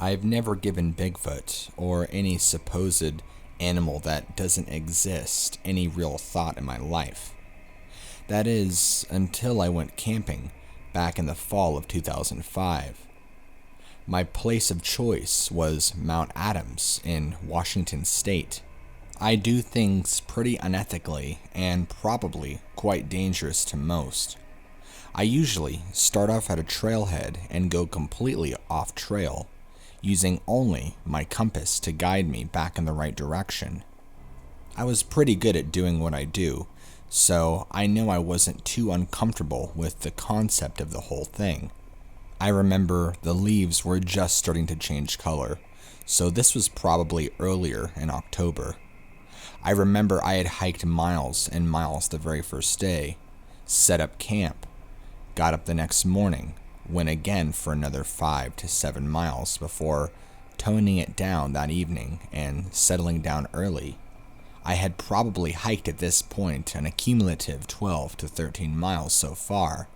I've never given Bigfoot, or any supposed animal that doesn't exist, any real thought in my life. That is, until I went camping back in the fall of 2005. My place of choice was Mount Adams in Washington State. I do things pretty unethically and probably quite dangerous to most. I usually start off at a trailhead and go completely off trail, using only my compass to guide me back in the right direction. I was pretty good at doing what I do, so I know I wasn't too uncomfortable with the concept of the whole thing. I remember the leaves were just starting to change color, so this was probably earlier in October. I remember I had hiked miles and miles the very first day, set up camp, got up the next morning, went again for another 5 to 7 miles before toning it down that evening and settling down early. I had probably hiked at this point an accumulative 12 to 13 miles so far,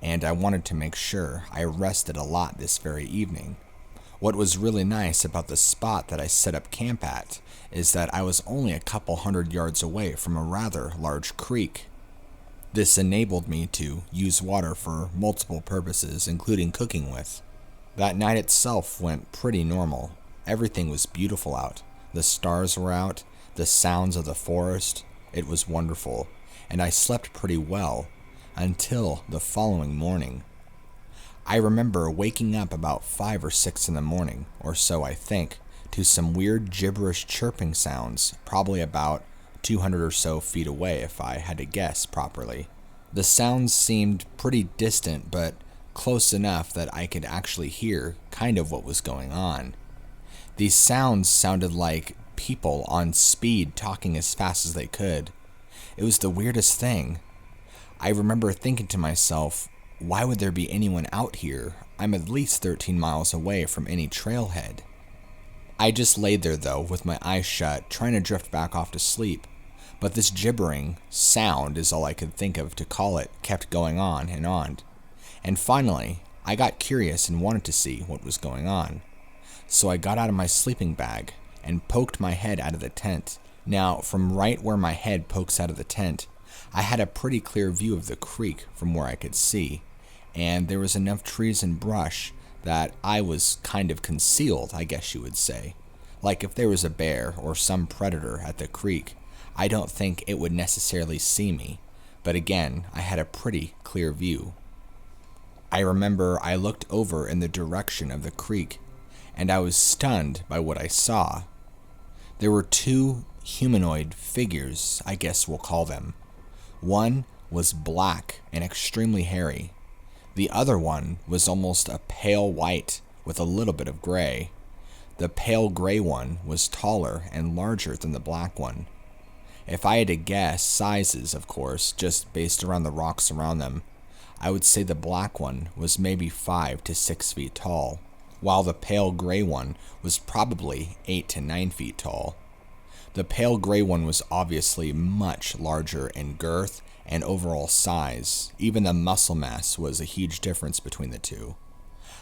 and I wanted to make sure I rested a lot this very evening. What was really nice about the spot that I set up camp at is that I was only a couple hundred yards away from a rather large creek. This enabled me to use water for multiple purposes, including cooking with. That night itself went pretty normal. Everything was beautiful out. The stars were out, the sounds of the forest. It was wonderful, and I slept pretty well until the following morning. I remember waking up about 5 or 6 in the morning, or so I think, to some weird gibberish chirping sounds, probably about 200 or so feet away if I had to guess properly. The sounds seemed pretty distant, but close enough that I could actually hear kind of what was going on. These sounds sounded like people on speed talking as fast as they could. It was the weirdest thing. I remember thinking to myself, why would there be anyone out here? I'm at least 13 miles away from any trailhead. I just laid there though, with my eyes shut, trying to drift back off to sleep. But this gibbering sound is all I could think of to call it, kept going on and on. And finally, I got curious and wanted to see what was going on. So I got out of my sleeping bag and poked my head out of the tent. Now, from right where my head pokes out of the tent, I had a pretty clear view of the creek from where I could see, and there was enough trees and brush that I was kind of concealed, I guess you would say. Like if there was a bear or some predator at the creek, I don't think it would necessarily see me, but again, I had a pretty clear view. I remember I looked over in the direction of the creek, and I was stunned by what I saw. There were 2 humanoid figures, I guess we'll call them. One was black and extremely hairy. The other one was almost a pale white with a little bit of gray. The pale gray one was taller and larger than the black one. If I had to guess sizes, of course, just based around the rocks around them, I would say the black one was maybe 5 to 6 feet tall, while the pale gray one was probably 8 to 9 feet tall. The pale gray one was obviously much larger in girth and overall size. Even the muscle mass was a huge difference between the two.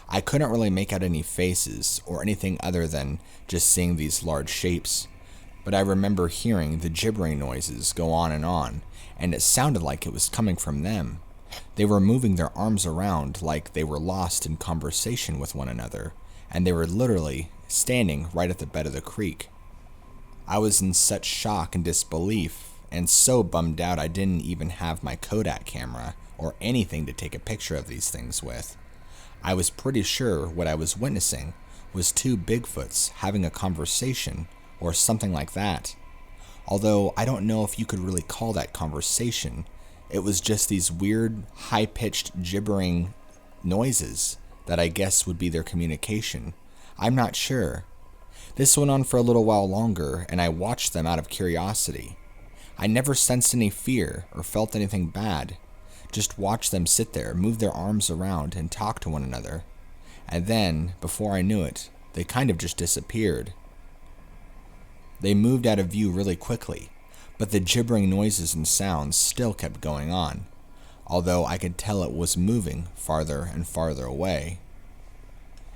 I couldn't really make out any faces or anything other than just seeing these large shapes, but I remember hearing the gibbering noises go on, and it sounded like it was coming from them. They were moving their arms around like they were lost in conversation with one another, and they were literally standing right at the bed of the creek. I was in such shock and disbelief, and so bummed out I didn't even have my Kodak camera or anything to take a picture of these things with. I was pretty sure what I was witnessing was 2 Bigfoots having a conversation or something like that. Although I don't know if you could really call that conversation. It was just these weird, high-pitched, gibbering noises that I guess would be their communication. I'm not sure. This went on for a little while longer, and I watched them out of curiosity. I never sensed any fear or felt anything bad. Just watched them sit there, move their arms around, and talk to one another. And then, before I knew it, they kind of just disappeared. They moved out of view really quickly, but the gibbering noises and sounds still kept going on, although I could tell it was moving farther and farther away.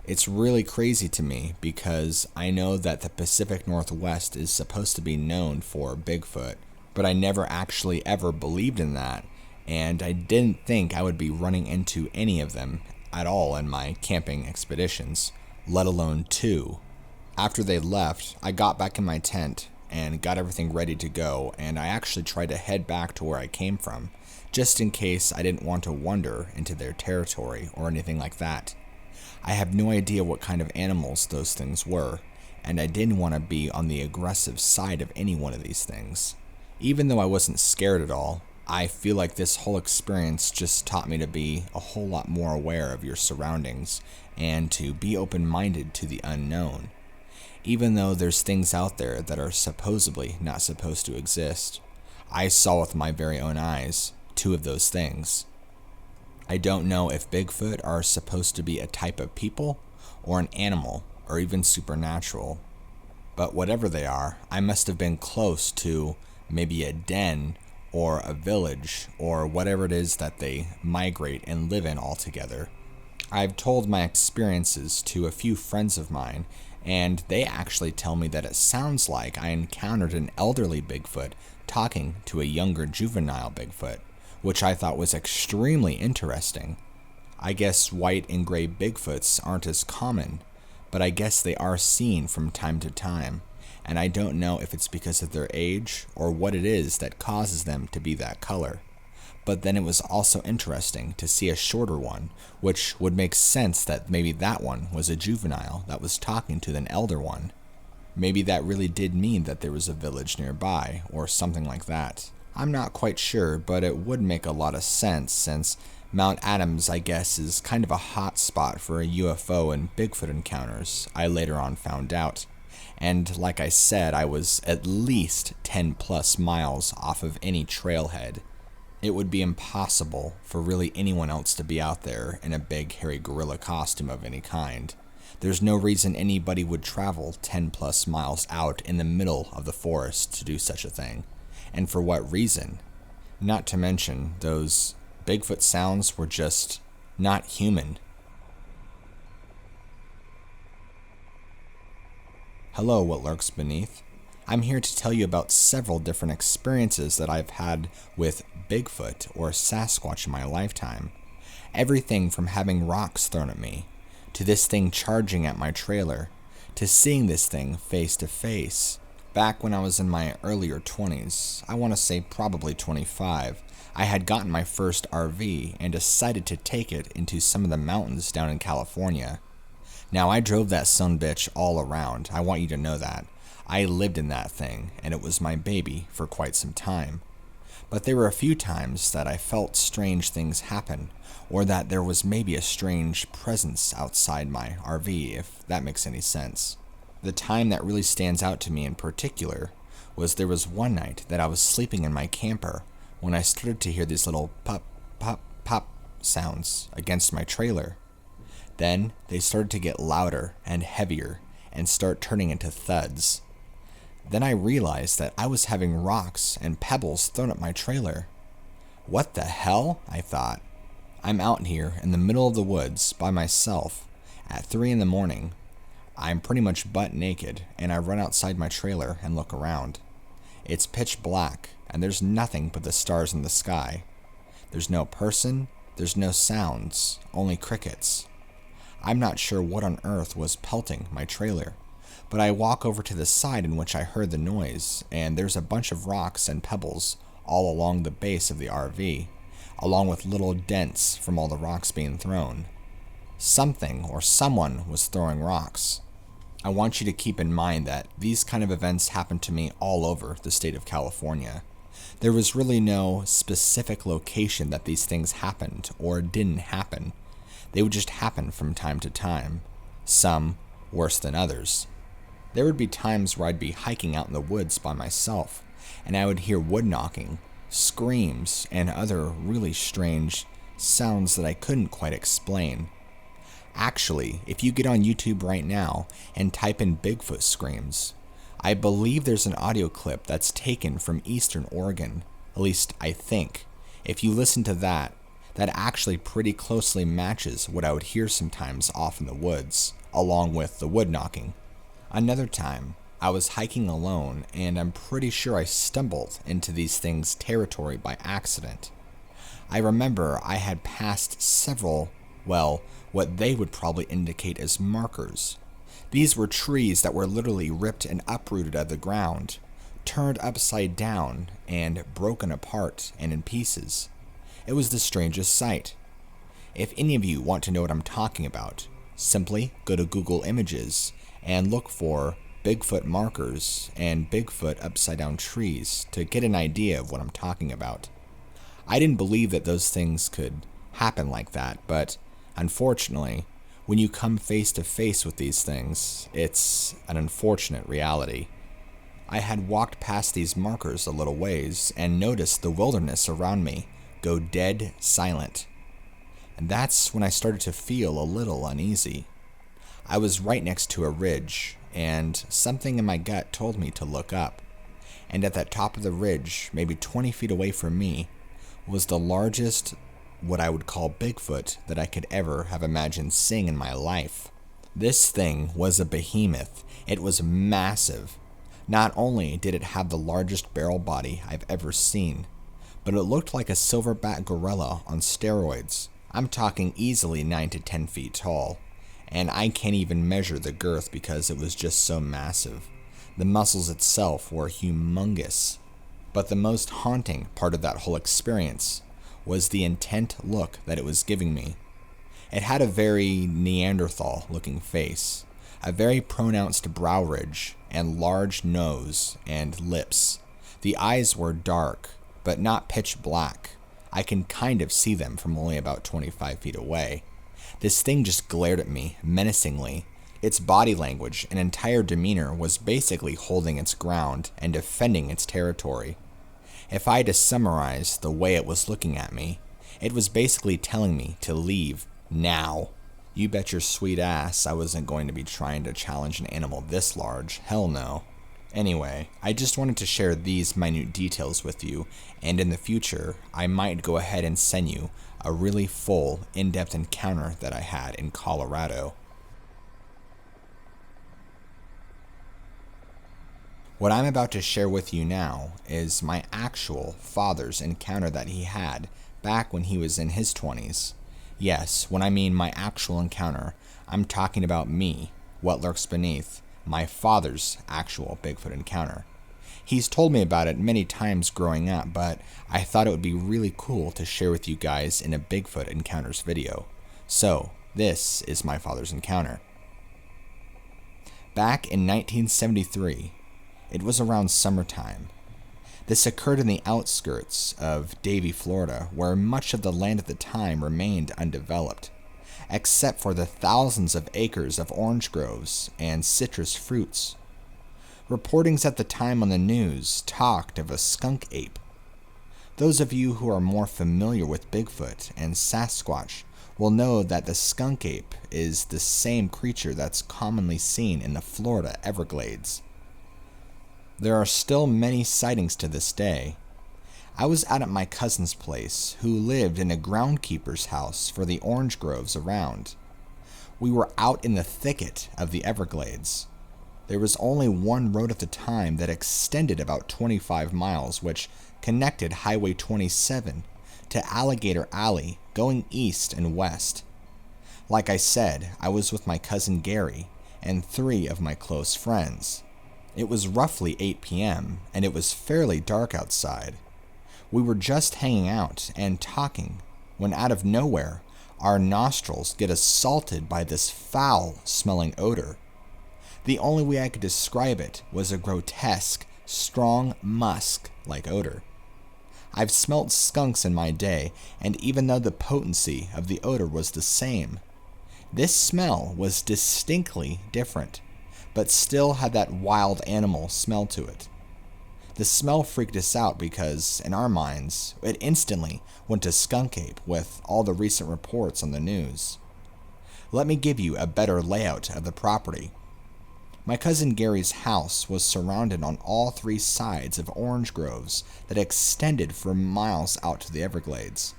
It's really crazy to me because I know that the Pacific Northwest is supposed to be known for Bigfoot, but I never actually ever believed in that, and I didn't think I would be running into any of them at all in my camping expeditions, let alone two. After they left, I got back in my tent and got everything ready to go, and I actually tried to head back to where I came from, just in case I didn't want to wander into their territory or anything like that. I have no idea what kind of animals those things were, and I didn't want to be on the aggressive side of any one of these things. Even though I wasn't scared at all, I feel like this whole experience just taught me to be a whole lot more aware of your surroundings and to be open-minded to the unknown. Even though there's things out there that are supposedly not supposed to exist, I saw with my very own eyes two of those things. I don't know if Bigfoot are supposed to be a type of people, or an animal, or even supernatural. But whatever they are, I must have been close to maybe a den, or a village, or whatever it is that they migrate and live in altogether. I've told my experiences to a few friends of mine, and they actually tell me that it sounds like I encountered an elderly Bigfoot talking to a younger juvenile Bigfoot, which I thought was extremely interesting. I guess white and gray Bigfoots aren't as common, but I guess they are seen from time to time, and I don't know if it's because of their age or what it is that causes them to be that color. But then it was also interesting to see a shorter one, which would make sense that maybe that one was a juvenile that was talking to an elder one. Maybe that really did mean that there was a village nearby, or something like that. I'm not quite sure, but it would make a lot of sense since Mount Adams, I guess, is kind of a hot spot for a UFO and Bigfoot encounters, I later on found out. And like I said, I was at least 10 plus miles off of any trailhead. It would be impossible for really anyone else to be out there in a big hairy gorilla costume of any kind. There's no reason anybody would travel 10 plus miles out in the middle of the forest to do such a thing. And for what reason? Not to mention, those Bigfoot sounds were just not human. Hello, what lurks beneath. I'm here to tell you about several different experiences that I've had with Bigfoot or Sasquatch in my lifetime. Everything from having rocks thrown at me, to this thing charging at my trailer, to seeing this thing face to face. Back when I was in my earlier 20s, I want to say probably 25, I had gotten my first RV and decided to take it into some of the mountains down in California. Now, I drove that sumbitch all around, I want you to know that. I lived in that thing, and it was my baby for quite some time. But there were a few times that I felt strange things happen, or that there was maybe a strange presence outside my RV, if that makes any sense. The time that really stands out to me in particular was there was one night that I was sleeping in my camper when I started to hear these little pop, pop, pop sounds against my trailer. Then they started to get louder and heavier and start turning into thuds. Then I realized that I was having rocks and pebbles thrown at my trailer. What the hell? I thought. I'm out here in the middle of the woods by myself at 3 a.m. I'm pretty much butt naked, and I run outside my trailer and look around. It's pitch black, and there's nothing but the stars in the sky. There's no person, there's no sounds, only crickets. I'm not sure what on earth was pelting my trailer, but I walk over to the side in which I heard the noise, and there's a bunch of rocks and pebbles all along the base of the RV, along with little dents from all the rocks being thrown. Something or someone was throwing rocks. I want you to keep in mind that these kind of events happen to me all over the state of California. There was really no specific location that these things happened or didn't happen. They would just happen from time to time, some worse than others. There would be times where I'd be hiking out in the woods by myself, and I would hear wood knocking, screams, and other really strange sounds that I couldn't quite explain. Actually, if you get on YouTube right now and type in Bigfoot screams, I believe there's an audio clip that's taken from Eastern Oregon, at least I think. If you listen to that, that actually pretty closely matches what I would hear sometimes off in the woods, along with the wood knocking. Another time, I was hiking alone, and I'm pretty sure I stumbled into these things' territory by accident. I remember I had passed several, what they would probably indicate as markers. These were trees that were literally ripped and uprooted out of the ground, turned upside down, and broken apart and in pieces. It was the strangest sight. If any of you want to know what I'm talking about, simply go to Google Images and look for Bigfoot markers and Bigfoot upside down trees to get an idea of what I'm talking about. I didn't believe that those things could happen like that, but unfortunately, when you come face to face with these things, it's an unfortunate reality. I had walked past these markers a little ways and noticed the wilderness around me go dead silent. And that's when I started to feel a little uneasy. I was right next to a ridge, and something in my gut told me to look up. And at that top of the ridge, maybe 20 feet away from me, was the largest, what I would call Bigfoot, that I could ever have imagined seeing in my life. This thing was a behemoth. It was massive. Not only did it have the largest barrel body I've ever seen, but it looked like a silverback gorilla on steroids. I'm talking easily 9 to 10 feet tall, and I can't even measure the girth because it was just so massive. The muscles itself were humongous. But the most haunting part of that whole experience was the intent look that it was giving me. It had a very Neanderthal-looking face, a very pronounced brow ridge, and large nose and lips. The eyes were dark, but not pitch black. I can kind of see them from only about 25 feet away. This thing just glared at me menacingly. Its body language and entire demeanor was basically holding its ground and defending its territory. If I had to summarize the way it was looking at me, it was basically telling me to leave now. You bet your sweet ass I wasn't going to be trying to challenge an animal this large. Hell no. Anyway, I just wanted to share these minute details with you, and in the future, I might go ahead and send you a really full, in-depth encounter that I had in Colorado. What I'm about to share with you now is my actual father's encounter that he had back when he was in his 20s. Yes, when I mean my actual encounter, I'm talking about me, what lurks beneath, my father's actual Bigfoot encounter. He's told me about it many times growing up, but I thought it would be really cool to share with you guys in a Bigfoot encounters video. So, this is my father's encounter. Back in 1973, it was around summertime. This occurred in the outskirts of Davie, Florida, where much of the land at the time remained undeveloped, except for the thousands of acres of orange groves and citrus fruits. Reportings at the time on the news talked of a skunk ape. Those of you who are more familiar with Bigfoot and Sasquatch will know that the skunk ape is the same creature that's commonly seen in the Florida Everglades. There are still many sightings to this day. I was out at my cousin's place, who lived in a groundkeeper's house for the orange groves around. We were out in the thicket of the Everglades. There was only one road at the time that extended about 25 miles, which connected Highway 27 to Alligator Alley, going east and west. Like I said, I was with my cousin Gary and 3 of my close friends. It was roughly 8 p.m., and it was fairly dark outside. We were just hanging out and talking when out of nowhere, our nostrils get assaulted by this foul-smelling odor. The only way I could describe it was a grotesque, strong musk-like odor. I've smelt skunks in my day, and even though the potency of the odor was the same, this smell was distinctly different, but still had that wild animal smell to it. The smell freaked us out because, in our minds, it instantly went to skunk ape with all the recent reports on the news. Let me give you a better layout of the property. My cousin Gary's house was surrounded on all 3 sides of orange groves that extended for miles out to the Everglades.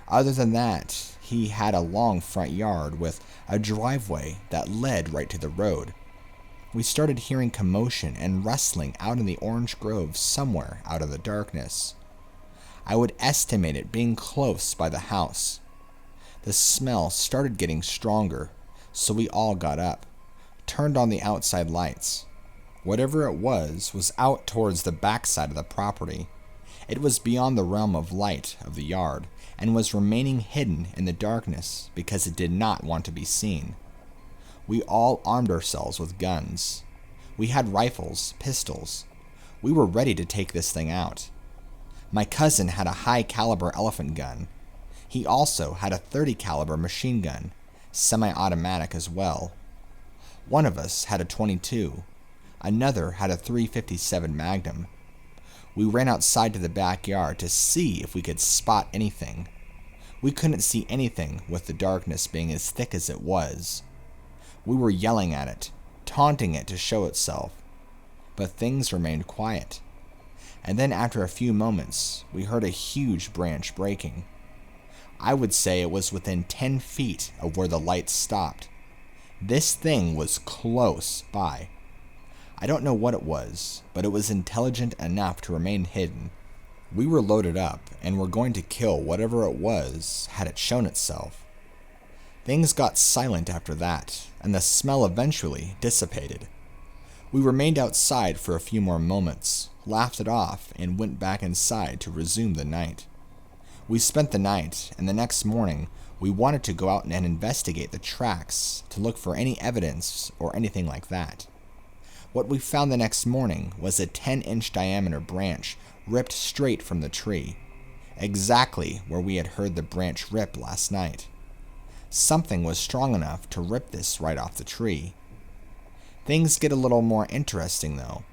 Other than that, he had a long front yard with a driveway that led right to the road. We started hearing commotion and rustling out in the orange grove somewhere out of the darkness. I would estimate it being close by the house. The smell started getting stronger, so we all got up, turned on the outside lights. Whatever it was out towards the backside of the property. It was beyond the realm of light of the yard, and was remaining hidden in the darkness because it did not want to be seen. We all armed ourselves with guns. We had rifles, pistols. We were ready to take this thing out. My cousin had a high-caliber elephant gun. He also had a .30 caliber machine gun, semi-automatic as well. One of us had a .22. Another had a .357 Magnum. We ran outside to the backyard to see if we could spot anything. We couldn't see anything with the darkness being as thick as it was. We were yelling at it, taunting it to show itself, but things remained quiet. And then after a few moments, we heard a huge branch breaking. I would say it was within 10 feet of where the lights stopped. This thing was close by. I don't know what it was, but it was intelligent enough to remain hidden. We were loaded up and were going to kill whatever it was had it shown itself. Things got silent after that, and the smell eventually dissipated. We remained outside for a few more moments, laughed it off, and went back inside to resume the night. We spent the night, and the next morning, we wanted to go out and investigate the tracks to look for any evidence or anything like that. What we found the next morning was a 10-inch diameter branch ripped straight from the tree, exactly where we had heard the branch rip last night. Something was strong enough to rip this right off the tree. Things get a little more interesting though.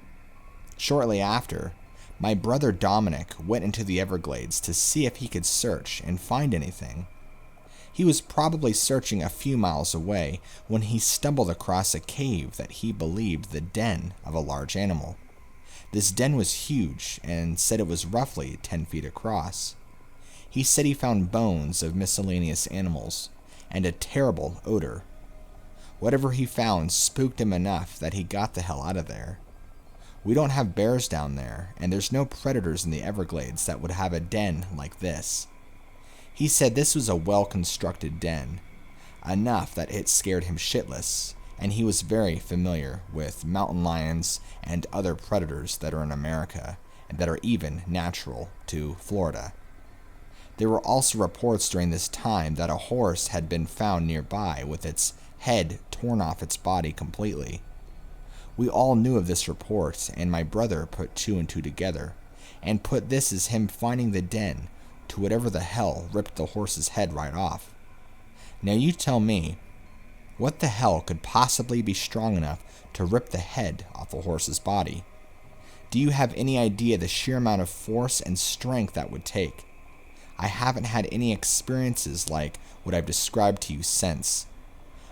Shortly after, my brother Dominic went into the Everglades to see if he could search and find anything. He was probably searching a few miles away when he stumbled across a cave that he believed the den of a large animal. This den was huge and said it was roughly 10 feet across. He said he found bones of miscellaneous animals and a terrible odor. Whatever he found spooked him enough that he got the hell out of there. We don't have bears down there, and there's no predators in the Everglades that would have a den like this. He said this was a well-constructed den, enough that it scared him shitless, and he was very familiar with mountain lions and other predators that are in America, and that are even natural to Florida. There were also reports during this time that a horse had been found nearby with its head torn off its body completely. We all knew of this report, and my brother put 2 and 2 together, and put this as him finding the den to whatever the hell ripped the horse's head right off. Now you tell me, what the hell could possibly be strong enough to rip the head off a horse's body? Do you have any idea the sheer amount of force and strength that would take? I haven't had any experiences like what I've described to you since.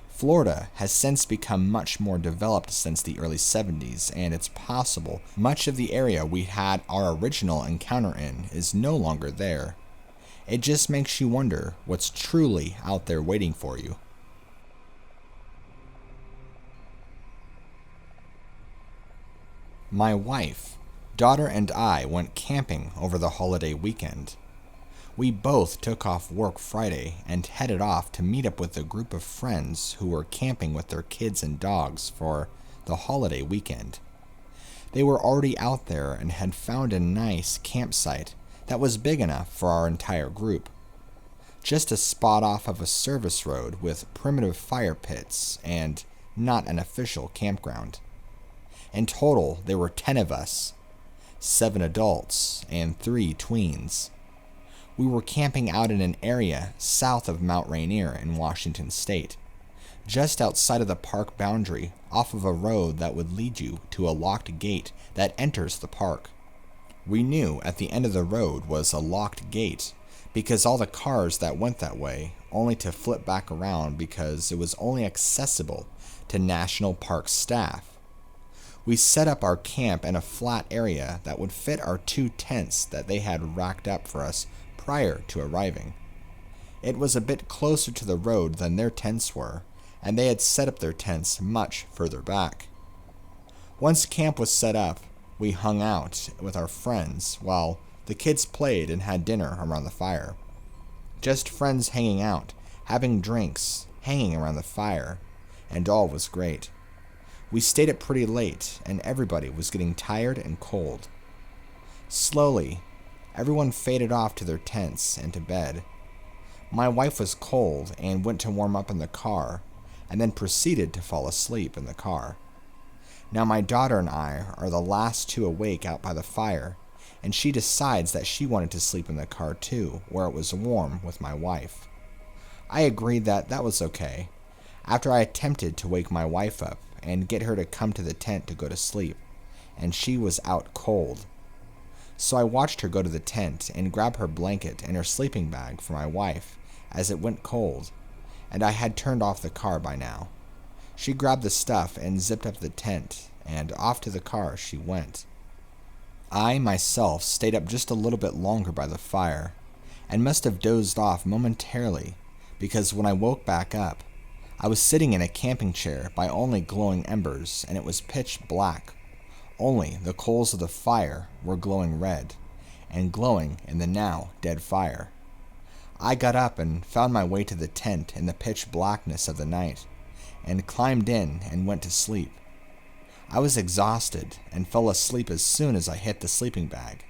Florida has since become much more developed since the early 70s, and it's possible much of the area we had our original encounter in is no longer there. It just makes you wonder what's truly out there waiting for you. My wife, daughter, and I went camping over the holiday weekend. We both took off work Friday and headed off to meet up with a group of friends who were camping with their kids and dogs for the holiday weekend. They were already out there and had found a nice campsite that was big enough for our entire group. Just a spot off of a service road with primitive fire pits and not an official campground. In total, there were 10 of us, 7 adults and 3 tweens. We were camping out in an area south of Mount Rainier in Washington State, just outside of the park boundary, off of a road that would lead you to a locked gate that enters the park. We knew at the end of the road was a locked gate because all the cars that went that way only to flip back around because it was only accessible to National Park staff. We set up our camp in a flat area that would fit our 2 tents that they had racked up for us prior to arriving. It was a bit closer to the road than their tents were, and they had set up their tents much further back. Once camp was set up, we hung out with our friends while the kids played and had dinner around the fire. Just friends hanging out, having drinks, hanging around the fire, and all was great. We stayed up pretty late, and everybody was getting tired and cold. Slowly, everyone faded off to their tents and to bed. My wife was cold and went to warm up in the car, and then proceeded to fall asleep in the car. Now my daughter and I are the last two awake out by the fire, and she decides that she wanted to sleep in the car too, where it was warm with my wife. I agreed that that was okay, after I attempted to wake my wife up and get her to come to the tent to go to sleep, and she was out cold. So I watched her go to the tent and grab her blanket and her sleeping bag for my wife as it went cold, and I had turned off the car by now. She grabbed the stuff and zipped up the tent, and off to the car she went. I myself stayed up just a little bit longer by the fire, and must have dozed off momentarily, because when I woke back up, I was sitting in a camping chair by only glowing embers, and it was pitch black. Only the coals of the fire were glowing red, and glowing in the now dead fire. I got up and found my way to the tent in the pitch blackness of the night, and climbed in and went to sleep. I was exhausted and fell asleep as soon as I hit the sleeping bag.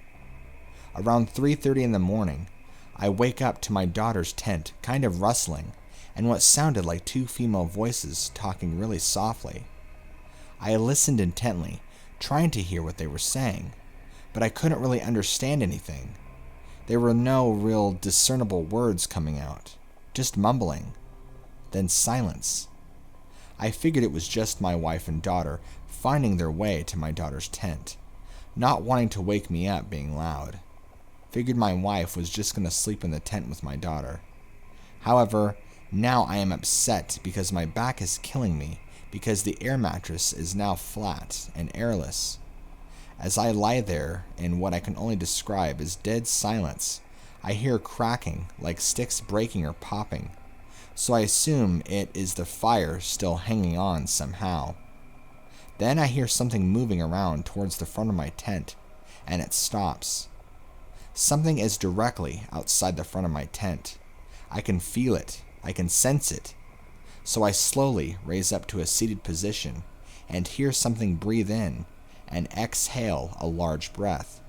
Around 3:30 in the morning, I wake up to my daughter's tent kind of rustling, and what sounded like two female voices talking really softly. I listened intently, trying to hear what they were saying, but I couldn't really understand anything. There were no real discernible words coming out, just mumbling, then silence. I figured it was just my wife and daughter finding their way to my daughter's tent, not wanting to wake me up being loud. Figured my wife was just going to sleep in the tent with my daughter. However, now I am upset because my back is killing me because the air mattress is now flat and airless. As I lie there in what I can only describe as dead silence, I hear cracking like sticks breaking or popping, so I assume it is the fire still hanging on somehow. Then I hear something moving around towards the front of my tent, and it stops. Something is directly outside the front of my tent. I can feel it. I can sense it. So I slowly raise up to a seated position and hear something breathe in and exhale a large breath.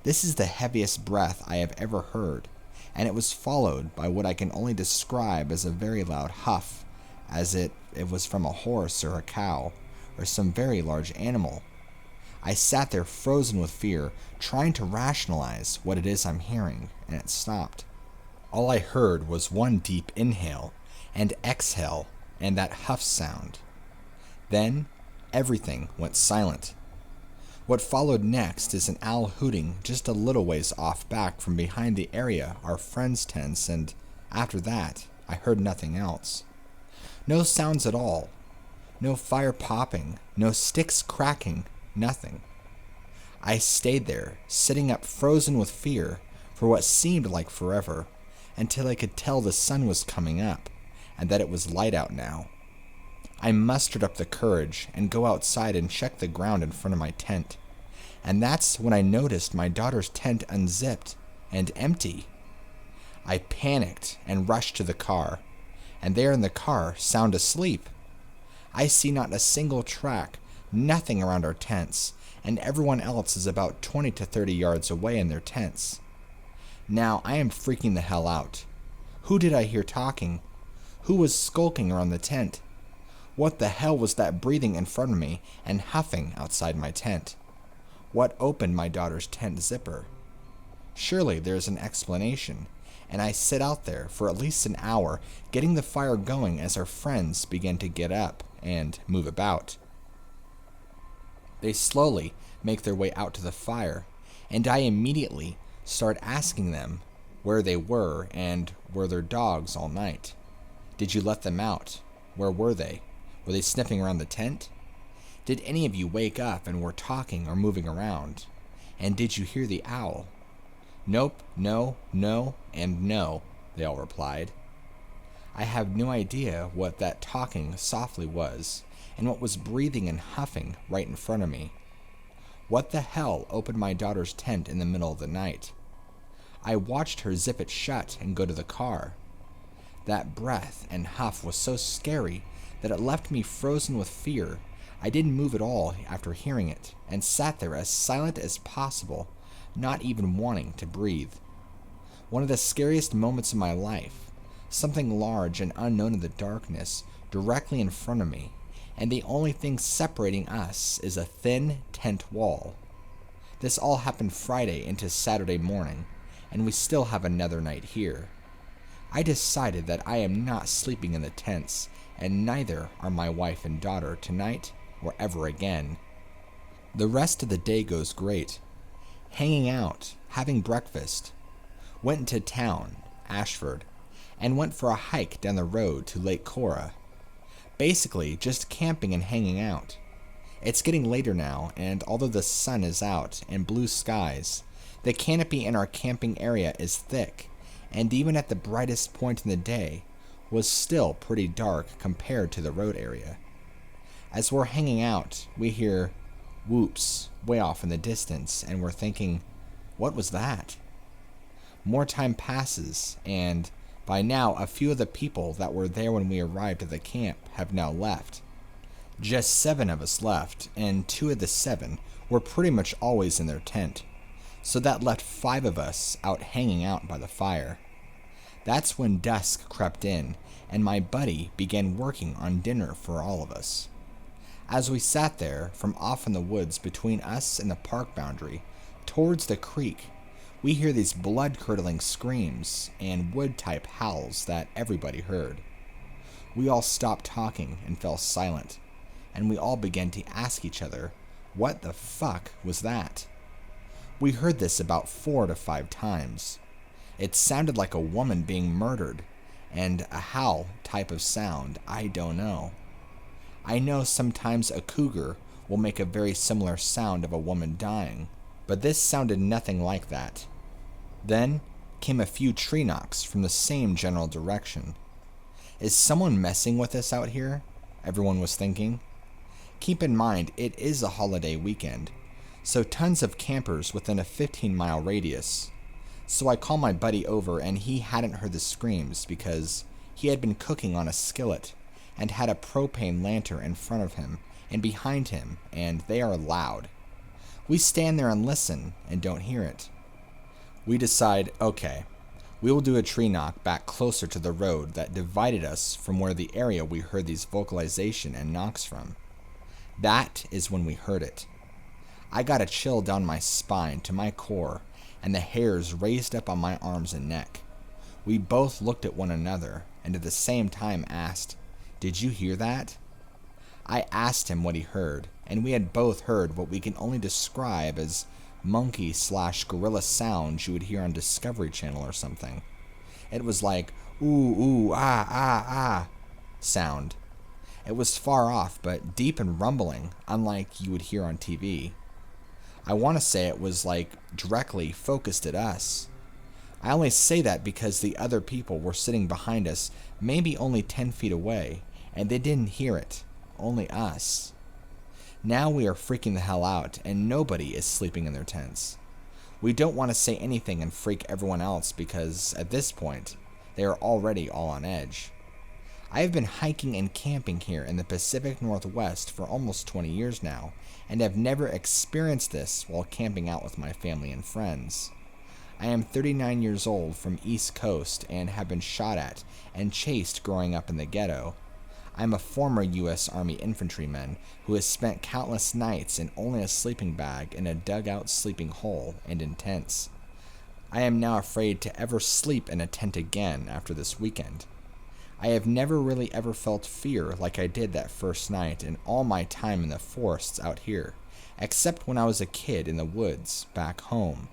This is the heaviest breath I have ever heard, and it was followed by what I can only describe as a very loud huff, as it was from a horse or a cow or some very large animal. I sat there frozen with fear, trying to rationalize what it is I'm hearing, and it stopped. All I heard was one deep inhale and exhale and that huff sound. Then everything went silent. What followed next is an owl hooting just a little ways off back from behind the area our friends' tents, and after that I heard nothing else. No sounds at all. No fire popping, no sticks cracking, nothing. I stayed there, sitting up frozen with fear for what seemed like forever, until I could tell the sun was coming up, and that it was light out now. I mustered up the courage and go outside and check the ground in front of my tent, and that's when I noticed my daughter's tent unzipped and empty. I panicked and rushed to the car, and there in the car, sound asleep. I see not a single track, nothing around our tents, and everyone else is about 20 to 30 yards away in their tents. Now I am freaking the hell out. Who did I hear talking? Who was skulking around the tent? What the hell was that breathing in front of me and huffing outside my tent? What opened my daughter's tent zipper? Surely there's an explanation, and I sit out there for at least an hour getting the fire going as our friends begin to get up and move about. They slowly make their way out to the fire, and I immediately start asking them where they were and were their dogs all night. Did you let them out? Where were they? Were they sniffing around the tent? Did any of you wake up and were talking or moving around? And did you hear the owl? Nope, no, and no. they all replied. I have no idea what that talking softly was, and what was breathing and huffing right in front of me. What the hell opened my daughter's tent in the middle of the night? I watched her zip it shut and go to the car. That breath and huff was so scary that it left me frozen with fear. I didn't move at all after hearing it, and sat there as silent as possible, not even wanting to breathe. One of the scariest moments of my life. Something large and unknown in the darkness, directly in front of me, and the only thing separating us is a thin tent wall. This all happened Friday into Saturday morning, and we still have another night here. I decided that I am not sleeping in the tents, and neither are my wife and daughter tonight or ever again. The rest of the day goes great. Hanging out, having breakfast. Went into town, Ashford, and went for a hike down the road to Lake Cora. Basically, just camping and hanging out. It's getting later now, and although the sun is out and blue skies, the canopy in our camping area is thick, and even at the brightest point in the day, was still pretty dark compared to the road area. As we're hanging out, we hear whoops way off in the distance, and we're thinking, what was that? More time passes, and by now a few of the people that were there when we arrived at the camp have now left. Just 7 of us left, and 2 of the 7 were pretty much always in their tent, so that left 5 of us out hanging out by the fire. That's when dusk crept in, and my buddy began working on dinner for all of us. As we sat there, from off in the woods between us and the park boundary, towards the creek, we hear these blood-curdling screams and wood-type howls that everybody heard. We all stopped talking and fell silent, and we all began to ask each other, what the fuck was that? We heard this about 4 to 5 times. It sounded like a woman being murdered, and a howl type of sound, I don't know. I know sometimes a cougar will make a very similar sound of a woman dying, but this sounded nothing like that. Then came a few tree knocks from the same general direction. Is someone messing with us out here? Everyone was thinking. Keep in mind, it is a holiday weekend, so tons of campers within a 15-mile radius. So I call my buddy over, and he hadn't heard the screams because he had been cooking on a skillet and had a propane lantern in front of him and behind him, and they are loud. We stand there and listen and don't hear it. We decide, okay, we will do a tree knock back closer to the road that divided us from where the area we heard these vocalization and knocks from. That is when we heard it. I got a chill down my spine to my core, and the hairs raised up on my arms and neck. We both looked at one another, and at the same time asked, "Did you hear that?" I asked him what he heard, and we had both heard what we can only describe as monkey/gorilla sounds you would hear on Discovery Channel or something. It was like, ooh, ooh, ah, ah, ah sound. It was far off, but deep and rumbling, unlike you would hear on TV. I want to say it was like directly focused at us. I only say that because the other people were sitting behind us, maybe only 10 feet away, and they didn't hear it, only us. Now we are freaking the hell out, and nobody is sleeping in their tents. We don't want to say anything and freak everyone else because, at this point, they are already all on edge. I have been hiking and camping here in the Pacific Northwest for almost 20 years now, and have never experienced this while camping out with my family and friends. I am 39 years old from East Coast and have been shot at and chased growing up in the ghetto. I am a former U.S. Army infantryman who has spent countless nights in only a sleeping bag in a dugout sleeping hole and in tents. I am now afraid to ever sleep in a tent again after this weekend. I have never really ever felt fear like I did that first night in all my time in the forests out here, except when I was a kid in the woods back home